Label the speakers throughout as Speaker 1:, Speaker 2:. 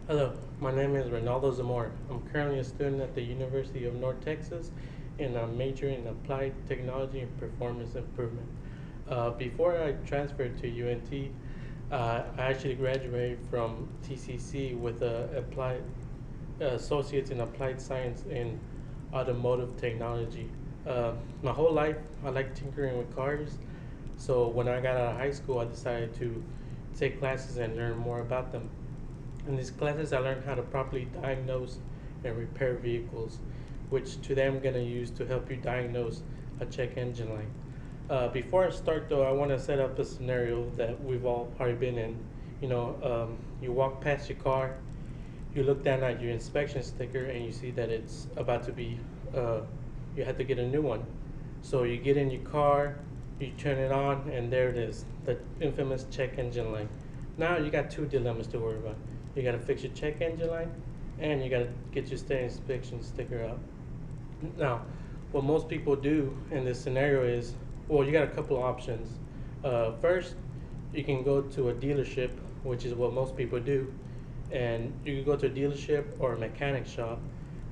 Speaker 1: Hello, my name is Ronaldo Zamora. I'm currently a student at the University of North Texas and I'm majoring in applied technology and performance improvement. Before I transferred to UNT, I actually graduated from TCC with a applied associates in applied science in automotive technology. My whole life, I like tinkering with cars. So when I got out of high school, I decided to take classes and learn more about them. In these classes, I learned how to properly diagnose and repair vehicles, which today I'm going to use to help you diagnose a check engine light. Before I start, though, I want to set up a scenario that we've all probably been in. You walk past your car, you look down at your inspection sticker, and you see that it's about to be, you had to get a new one. So you get in your car, you turn it on, and there it is, the infamous check engine light. Now you got two dilemmas to worry about. You got to fix your check engine light, and you got to get your state inspection sticker out. Now, what most people do in this scenario is, well, you got a couple of options. First, you can go to a dealership, which is what most people do, and you can go to a dealership or a mechanic shop.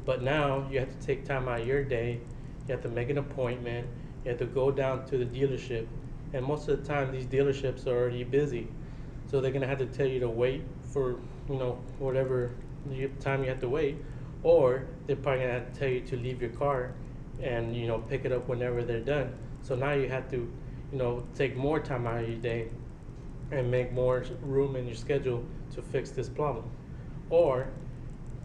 Speaker 1: But now you have to take time out of your day. You have to make an appointment. You have to go down to the dealership, and most of the time these dealerships are already busy, so they're gonna have to tell you to wait for whatever time you have to wait, or they're probably gonna have to tell you to leave your car and pick it up whenever they're done. So now you have to take more time out of your day and make more room in your schedule to fix this problem, or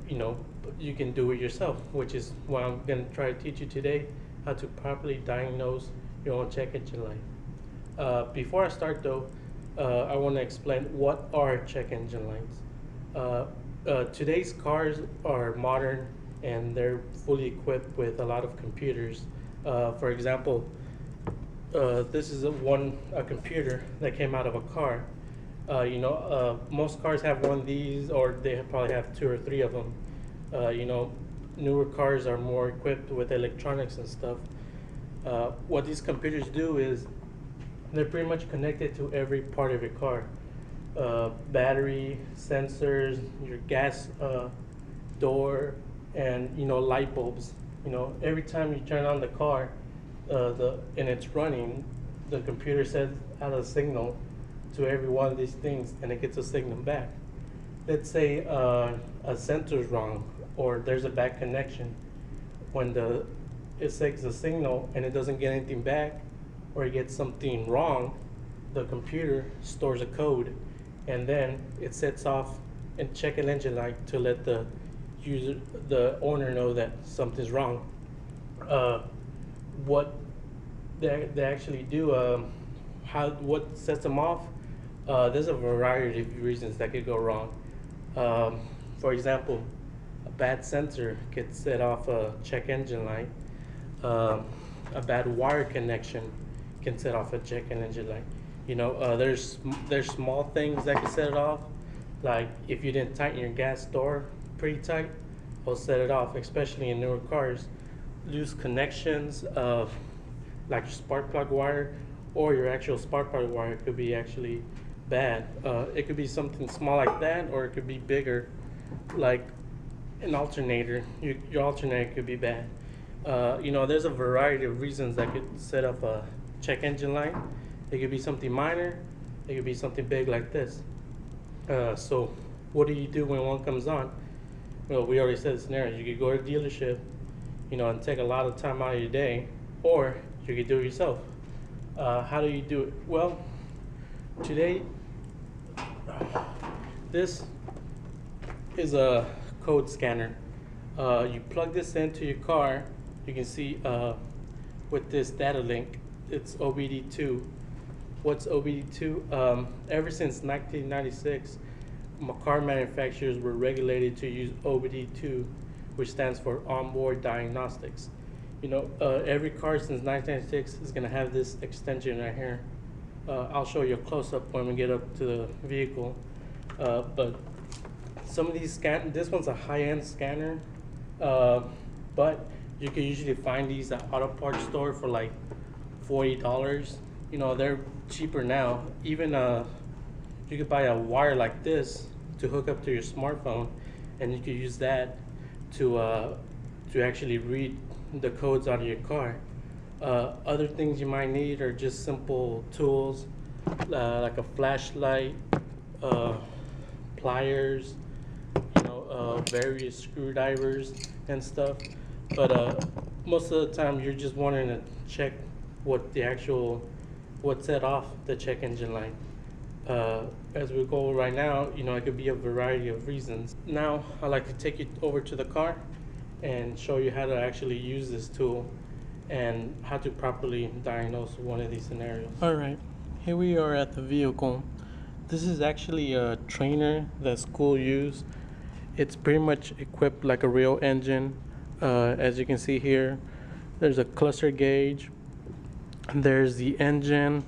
Speaker 1: you can do it yourself, which is what I'm going to try to teach you today, how to properly diagnose your own check engine light. Before I start though, I want to explain what are check engine lights. Today's cars are modern and they're fully equipped with a lot of computers. For example, this is a computer that came out of a car. Most cars have one of these, or they probably have two or three of them. Newer cars are more equipped with electronics and stuff. What these computers do is they're pretty much connected to every part of your car. Battery, sensors, your gas door, and light bulbs. Every time you turn on the car, and it's running, the computer sends out a signal to every one of these things, and it gets a signal back. Let's say a sensor's wrong, or there's a bad connection. When it takes a signal and it doesn't get anything back, or it gets something wrong, the computer stores a code, and then it sets off and check an engine light to let the owner know that something's wrong. What they actually do, what sets them off? There's a variety of reasons that could go wrong. For example, a bad sensor could set off a check engine light. A bad wire connection can set off a check engine light. There's small things that can set it off, like if you didn't tighten your gas door pretty tight, will set it off, especially in newer cars. Loose connections of like your spark plug wire or your actual spark plug wire could be actually bad. It could be something small like that, or it could be bigger, like an alternator. Your alternator could be bad. There's a variety of reasons that could set up a check engine light. It could be something minor. It could be something big like this. So what do you do when one comes on? Well, we already said the scenario. You could go to a dealership, and take a lot of time out of your day, or you could do it yourself. How do you do it? Well, today, this is a code scanner. You plug this into your car. You can see with this data link, it's OBD2. What's OBD2? Ever since 1996, car manufacturers were regulated to use OBD2, which stands for onboard diagnostics. Every car since 1996 is going to have this extension right here. I'll show you a close-up when we get up to the vehicle. But some of these this one's a high-end scanner, but you can usually find these at auto parts store for like $40. They're cheaper now. Even you could buy a wire like this to hook up to your smartphone, and you can use that to actually read the codes out of your car. Other things you might need are just simple tools like a flashlight, pliers, various screwdrivers and stuff. But most of the time, you're just wanting to check what set off the check engine light. As we go right now, it could be a variety of reasons. Now, I'd like to take you over to the car and show you how to actually use this tool and how to properly diagnose one of these scenarios. All right, here we are at the vehicle. This is actually a trainer that school use. It's pretty much equipped like a real engine. As you can see here, there's a cluster gauge. There's the engine,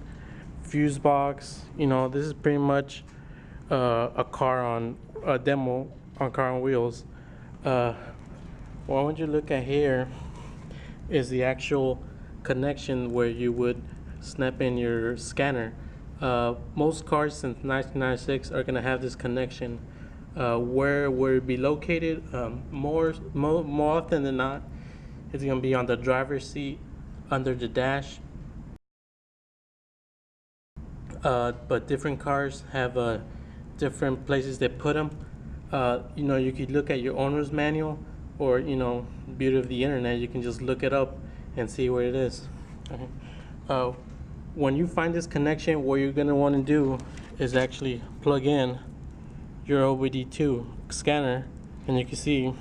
Speaker 1: fuse box. This is pretty much a demo on car on wheels. What you look at here is the actual connection where you would snap in your scanner. Most cars since 1996 are going to have this connection. Where will it be located? More often than not, it's going to be on the driver's seat, under the dash. But different cars have different places they put them. You could look at your owner's manual, or beauty of the internet, you can just look it up and see where it is. Okay. When you find this connection, what you're going to want to do is actually plug in your OBD2 scanner, and you can see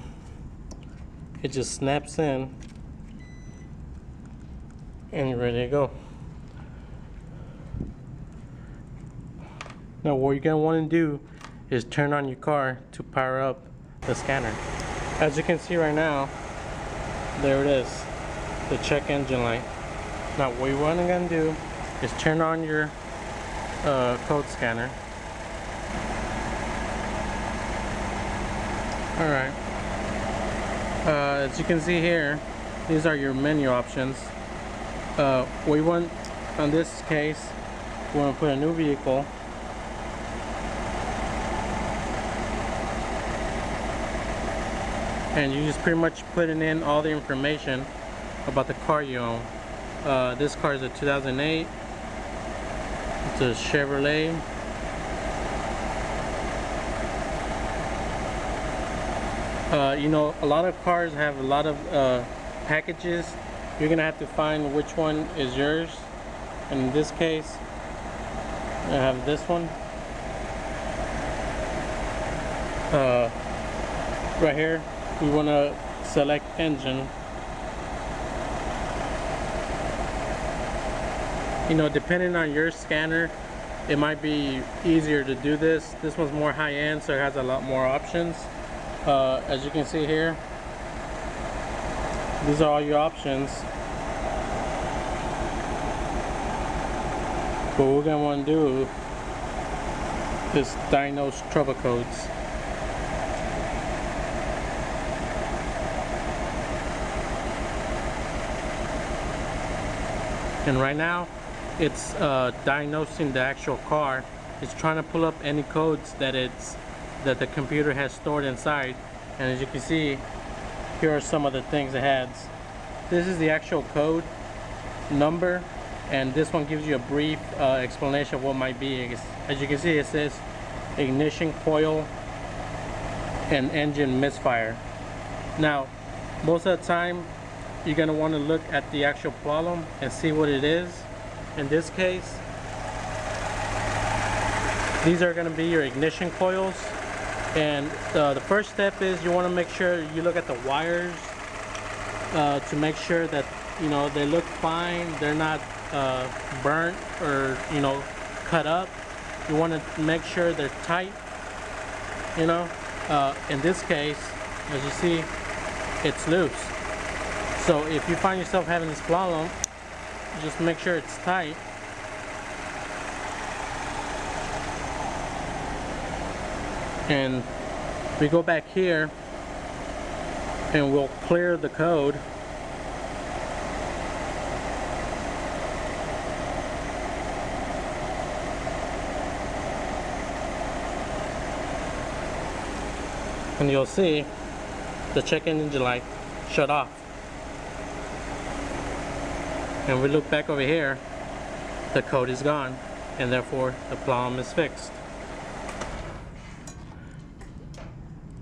Speaker 1: it just snaps in and you're ready to go. Now what you're going to want to do is turn on your car to power up the scanner. As you can see right now, there it is, the check engine light. Now what you're going to do is turn on your code scanner. Alright, as you can see here, these are your menu options. We want, on this case, we want to put a new vehicle. And you just pretty much putting in all the information about the car you own. This car is a 2008. It's a Chevrolet. A lot of cars have a lot of packages. You're gonna have to find which one is yours. And in this case, I have this one. Right here, we want to select engine. Depending on your scanner, it might be easier to do this. This one's more high-end, so it has a lot more options. As you can see here, these are all your options. What we're going to want to do is diagnose trouble codes. And right now, it's diagnosing the actual car. It's trying to pull up any codes that the computer has stored inside. And as you can see, here are some of the things it has. This is the actual code number, and this one gives you a brief explanation of what might be. As you can see, it says ignition coil and engine misfire. Now, most of the time, you're going to want to look at the actual problem and see what it is. In this case, these are going to be your ignition coils. And the first step is you want to make sure you look at the wires to make sure that they look fine, they're not burnt or cut up. You want to make sure they're tight. In this case, as you see, it's loose. So if you find yourself having this problem, just make sure it's tight. And we go back here and we'll clear the code. and you'll see the check engine light shut off. And we look back over here, the code is gone, and therefore the problem is fixed.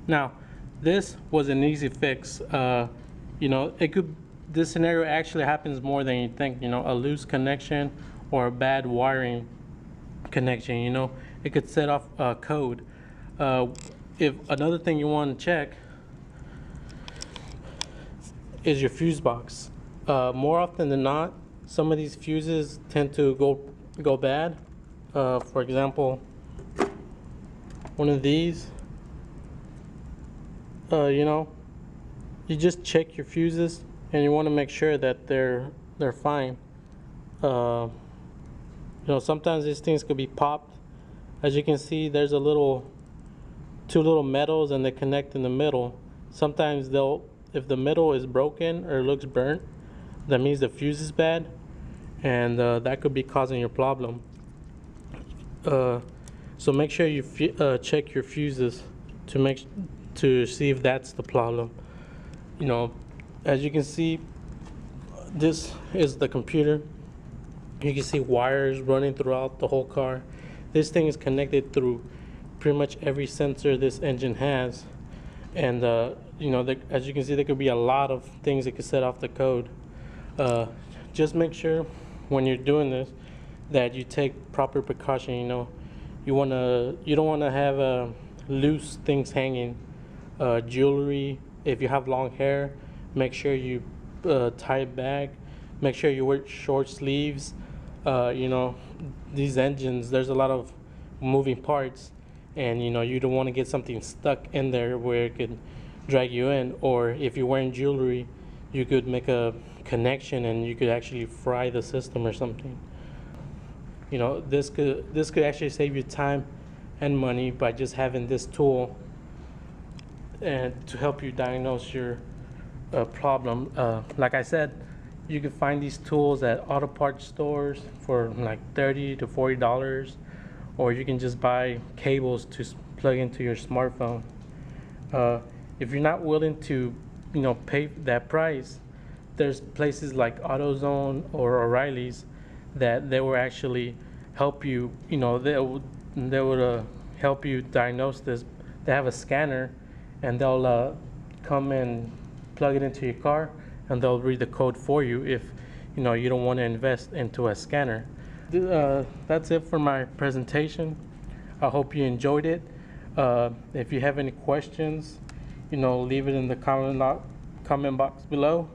Speaker 1: Now, this was an easy fix. You know, this scenario actually happens more than you think. You know, a loose connection or a bad wiring connection, you know, it could set off code. If another thing you want to check is your fuse box. More often than not, some of these fuses tend to go bad. For example, one of these, you know, you just check your fuses and you want to make sure that they're fine. You know, sometimes these things could be popped. As you can see, there's two little metals and they connect in the middle. Sometimes if the middle is broken or looks burnt, that means the fuse is bad, and that could be causing your problem. So make sure you check your fuses to see if that's the problem. You know, as you can see, this is the computer. You can see wires running throughout the whole car. This thing is connected through pretty much every sensor this engine has, and you know, as you can see, there could be a lot of things that could set off the code. Just make sure when you're doing this that you take proper precaution. You know, you don't want to have loose things hanging, jewelry. If you have long hair, make sure you tie it back. Make sure you wear short sleeves. You know, these engines, there's a lot of moving parts, and you know, you don't want to get something stuck in there where it could drag you in, or if you're wearing jewelry, you could make a connection and you could actually fry the system or something. You know, this could actually save you time and money by just having this tool and to help you diagnose your problem. Like I said, you can find these tools at auto parts stores for like $30 to $40, or you can just buy cables to plug into your smartphone. If you're not willing to, you know, pay that price, there's places like AutoZone or O'Reilly's that they will actually help you. You know, they would help you diagnose this. They have a scanner, and they'll come and plug it into your car, and they'll read the code for you if you know you don't want to invest into a scanner. That's it for my presentation. I hope you enjoyed it. If you have any questions, you know, leave it in the comment box below,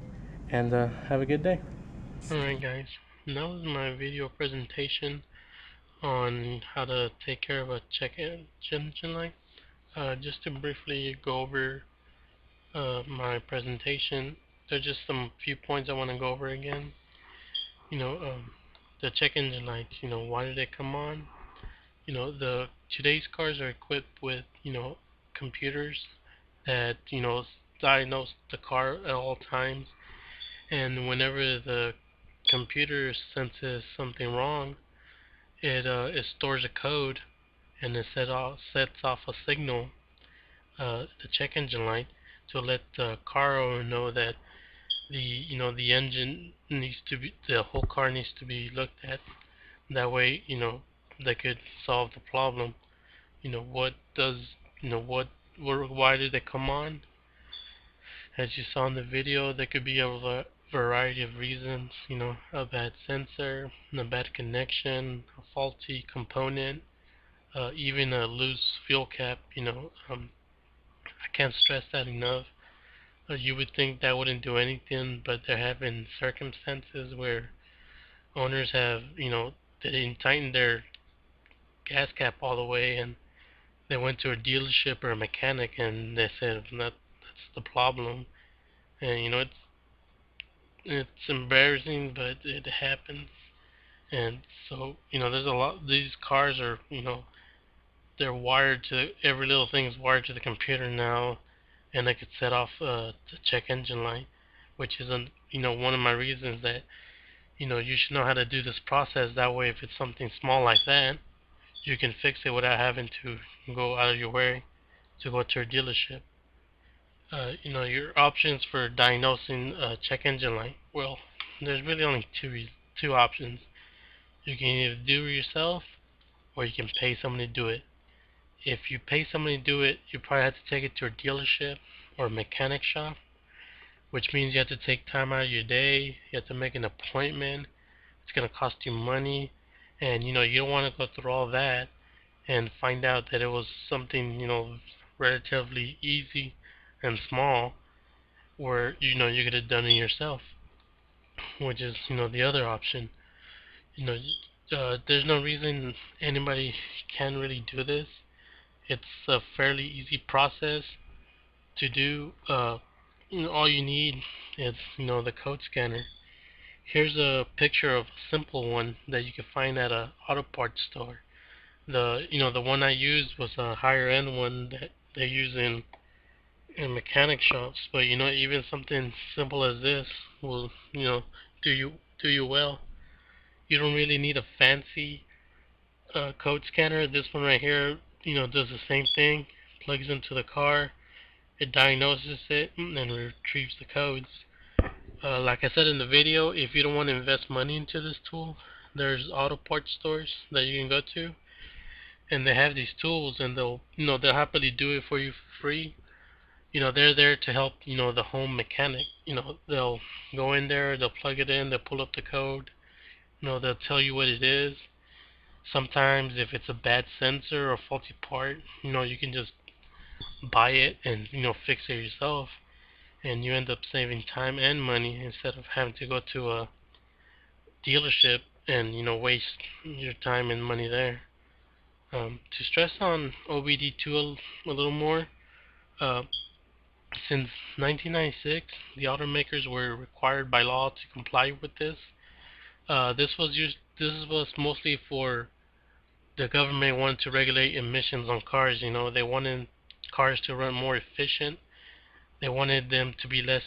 Speaker 1: and have a good day. Alright guys, that was my video presentation on how to take care of a check engine light. Just to briefly go over my presentation, there's just some few points I want to go over again. You know, the check engine lights, you know, why did they come on? You know, today's cars are equipped with, you know, computers that, you know, diagnose the car at all times, and whenever the computer senses something wrong, it stores a code, and it sets off a signal, the check engine light, to let the car owner know that the engine the whole car needs to be looked at. That way, you know, they could solve the problem. You know, why did they come on? As you saw in the video, there could be a variety of reasons. You know, a bad sensor, a bad connection, a faulty component, even a loose fuel cap. You know, I can't stress that enough. You would think that wouldn't do anything, but there have been circumstances where owners have, you know, they didn't tighten their gas cap all the way, and they went to a dealership or a mechanic, and they said that's the problem. And you know, it's embarrassing, but it happens. And so, you know, there's a lot. These cars are, you know, they're wired to, every little thing is wired to the computer now, and they could set off the check engine light, which is, you know, one of my reasons that, you know, you should know how to do this process. That way, if it's something small like that, you can fix it without having to go out of your way to go to a dealership.
Speaker 2: Your options for diagnosing check engine light. Well, there's really only two options. You can either do it yourself, or you can pay somebody to do it. If you pay somebody to do it, you probably have to take it to a dealership or a mechanic shop, which means you have to take time out of your day. You have to make an appointment. It's gonna cost you money, and you don't want to go through all that and find out that it was something relatively easy and small, where you could have done it yourself, which is the other option. You know, there's no reason anybody can really do this. It's a fairly easy process to do. All you need is the code scanner. Here's a picture of a simple one that you can find at a auto parts store. The one I used was a higher end one that they use in mechanic shops, but even something simple as this will do you well. You don't really need a fancy code scanner. This one right here, does the same thing. Plugs into the car, it diagnoses it, and retrieves the codes. Like I said in the video, if you don't want to invest money into this tool, there's auto parts stores that you can go to, and they have these tools, and they'll happily do it for you for free. They're there to help the home mechanic. They'll go in there, they'll plug it in, they'll pull up the code. They'll tell you what it is. Sometimes if it's a bad sensor or faulty part, you can just buy it and fix it yourself, and you end up saving time and money instead of having to go to a dealership and waste your time and money there. To stress on OBD2 a little more, uh, since 1996, the automakers were required by law to comply with this. This was mostly for the government wanted to regulate emissions on cars. They wanted cars to run more efficient. They wanted them to be less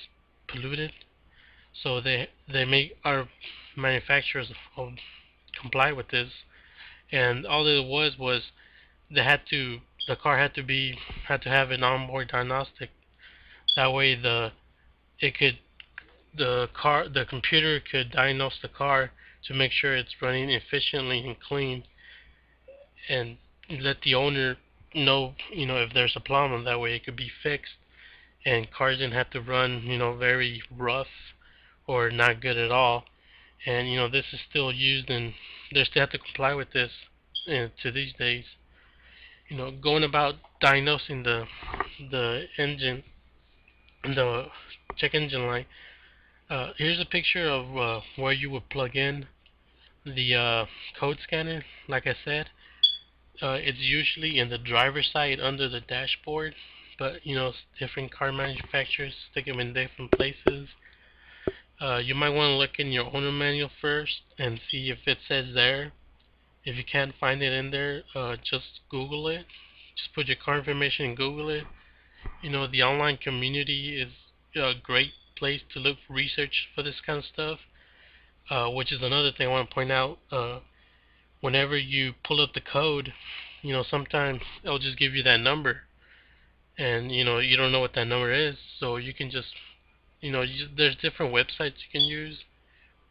Speaker 2: polluted. So they make our manufacturers comply with this. And all it was they had to the car had to have an onboard diagnostic. That way the computer could diagnose the car to make sure it's running efficiently and clean, and let the owner know if there's a problem. That way it could be fixed, and cars didn't have to run very rough or not good at all. And this is still used, and they still have to comply with this to these days. Going about diagnosing the engine, the check engine light. Here's a picture of where you would plug in the code scanner. Like I said, it's usually in the driver's side under the dashboard, but different car manufacturers stick them in different places. You might want to look in your owner manual first and see if it says there. If you can't find it in there, just Google it. Just put your car information and Google it. The online community is a great place to look for research for this kind of stuff. Which is another thing I want to point out. Whenever you pull up the code, sometimes it'll just give you that number, and you don't know what that number is, so you can just, there's different websites you can use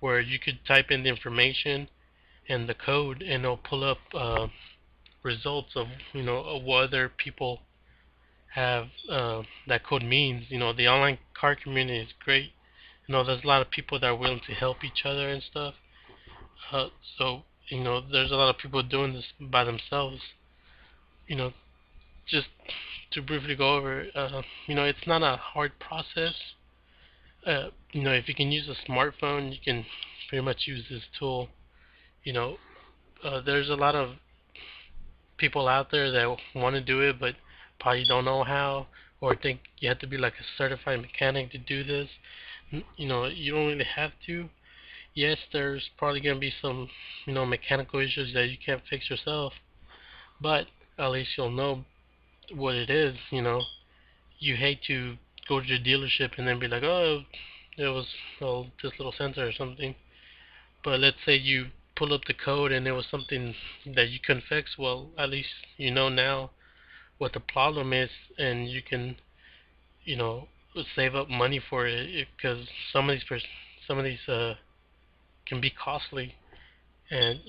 Speaker 2: where you could type in the information and the code, and it'll pull up results of of what other people have that code means. The online car community is great. There's a lot of people that are willing to help each other and stuff. So there's a lot of people doing this by themselves. You know, just to briefly go over, it's not a hard process. If you can use a smartphone, you can pretty much use this tool. You know, there's a lot of people out there that want to do it, but probably don't know how, or think you have to be like a certified mechanic to do this. You don't really have to. Yes, there's probably going to be some, mechanical issues that you can't fix yourself, but at least you'll know what it is. You hate to go to the dealership and then be like, oh, it was this little sensor or something. But let's say you pull up the code and it was something that you couldn't fix. Well, at least you know now what the problem is, and you can, save up money for it, because some of these can be costly, and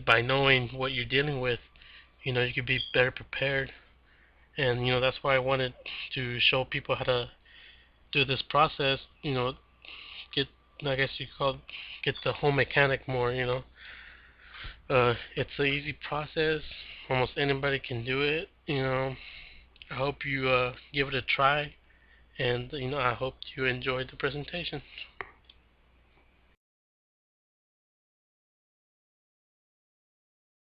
Speaker 2: by knowing what you're dealing with, you could be better prepared. And that's why I wanted to show people how to do this process. Get, I guess you call it, get the home mechanic more. It's an easy process. Almost anybody can do it. I hope you give it a try, and I hope you enjoyed the presentation.